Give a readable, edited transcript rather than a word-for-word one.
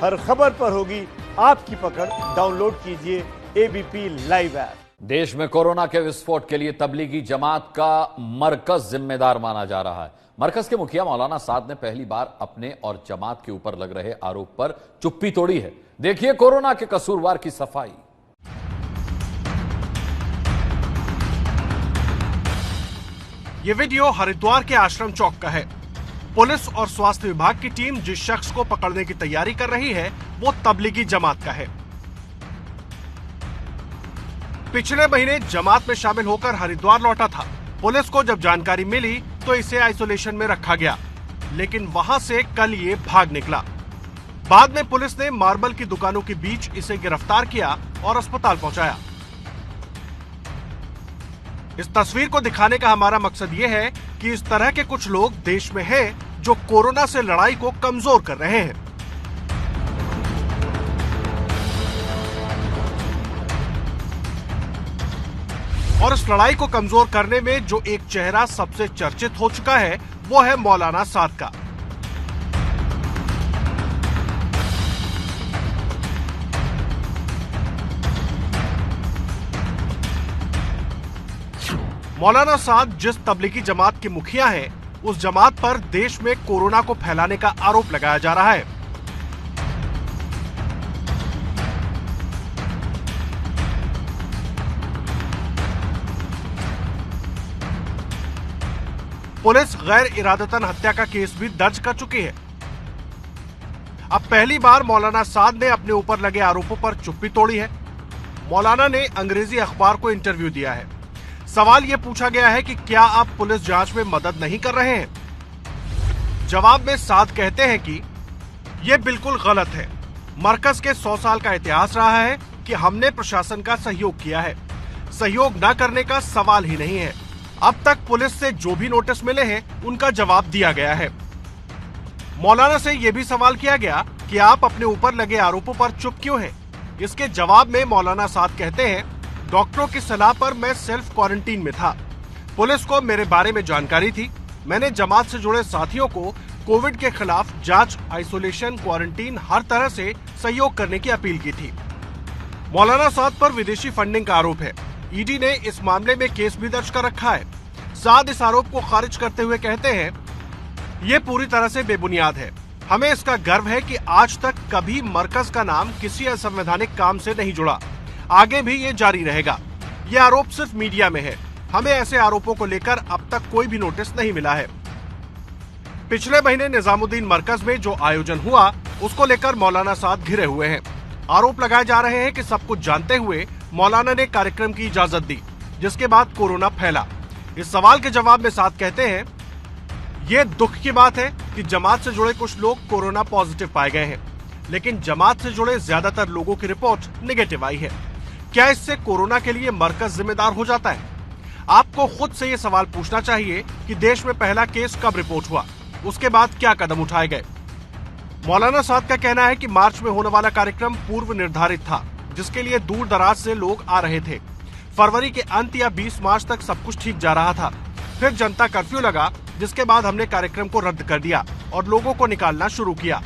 हर खबर पर होगी आपकी पकड़। डाउनलोड कीजिए एबीपी लाइव ऐप। देश में कोरोना के विस्फोट के लिए तबलीगी जमात का मरकज जिम्मेदार माना जा रहा है। मरकज के मुखिया मौलाना साद ने पहली बार अपने और जमात के ऊपर लग रहे आरोप पर चुप्पी तोड़ी है। देखिए कोरोना के कसूरवार की सफाई। ये वीडियो हरिद्वार के आश्रम चौक का है। पुलिस और स्वास्थ्य विभाग की टीम जिस शख्स को पकड़ने की तैयारी कर रही है वो तबलीगी जमात का है। पिछले महीने जमात में शामिल होकर हरिद्वार लौटा था। पुलिस को जब जानकारी मिली तो इसे आइसोलेशन में रखा गया, लेकिन वहां से कल ये भाग निकला। बाद में पुलिस ने मार्बल की दुकानों के बीच इसे गिरफ्तार किया और अस्पताल पहुंचाया। इस तस्वीर को दिखाने का हमारा मकसद ये है कि इस तरह के कुछ लोग देश में हैं जो कोरोना से लड़ाई को कमजोर कर रहे हैं। और इस लड़ाई को कमजोर करने में जो एक चेहरा सबसे चर्चित हो चुका है वो है मौलाना साद का। मौलाना साद जिस तबलीगी जमात के मुखिया हैं, उस जमात पर देश में कोरोना को फैलाने का आरोप लगाया जा रहा है। पुलिस गैर इरादतन हत्या का केस भी दर्ज कर चुकी है। अब पहली बार मौलाना साद ने अपने ऊपर लगे आरोपों पर चुप्पी तोड़ी है। मौलाना ने अंग्रेजी अखबार को इंटरव्यू दिया है। सवाल ये पूछा गया है कि क्या आप पुलिस जांच में मदद नहीं कर रहे हैं। जवाब में साद कहते हैं कि ये बिल्कुल गलत है। मरकज के 100 साल का इतिहास रहा है कि हमने प्रशासन का सहयोग किया है। सहयोग न करने का सवाल ही नहीं है। अब तक पुलिस से जो भी नोटिस मिले हैं उनका जवाब दिया गया है। मौलाना से यह भी सवाल किया गया कि आप अपने ऊपर लगे आरोपों पर चुप क्यों हैं। इसके जवाब में मौलाना साद कहते हैं, डॉक्टरों की सलाह पर मैं सेल्फ क्वारंटीन में था। पुलिस को मेरे बारे में जानकारी थी। मैंने जमात से जुड़े साथियों को कोविड के खिलाफ जांच, आइसोलेशन, क्वारंटीन हर तरह से सहयोग करने की अपील की थी। मौलाना साद पर विदेशी फंडिंग का आरोप है। ईडी ने इस मामले में केस भी दर्ज कर रखा है। साद इस आरोप को खारिज करते हुए कहते हैं, ये पूरी तरह से बेबुनियाद है। हमें इसका गर्व है कि आज तक कभी मरकज का नाम किसी असंवैधानिक काम से नहीं जुड़ा। आगे भी ये जारी रहेगा। ये आरोप सिर्फ मीडिया में है। हमें ऐसे आरोपों को लेकर अब तक कोई भी नोटिस नहीं मिला है। पिछले महीने निजामुद्दीन मरकज में जो आयोजन हुआ उसको लेकर मौलाना साद घिरे हुए हैं। आरोप लगाए जा रहे हैं कि सब कुछ जानते हुए मौलाना ने कार्यक्रम की इजाजत दी, जिसके बाद कोरोना फैला। इस सवाल के जवाब में साद कहते हैं, ये दुख की बात है कि जमात से जुड़े कुछ लोग कोरोना पॉजिटिव पाए गए हैं, लेकिन जमात से जुड़े ज्यादातर लोगों की रिपोर्ट नेगेटिव आई है। क्या इससे कोरोना के लिए मरकज जिम्मेदार हो जाता है? आपको खुद से ये सवाल पूछना चाहिए कि देश में पहला केस कब रिपोर्ट हुआ, उसके बाद क्या कदम उठाए गए। मौलाना साद का कहना है कि मार्च में होने वाला कार्यक्रम पूर्व निर्धारित था, जिसके लिए दूर दराज से लोग आ रहे थे। फरवरी के अंत या 20 मार्च तक सब कुछ ठीक जा रहा था। फिर जनता कर्फ्यू लगा, जिसके बाद हमने कार्यक्रम को रद्द कर दिया और लोगों को निकालना शुरू किया।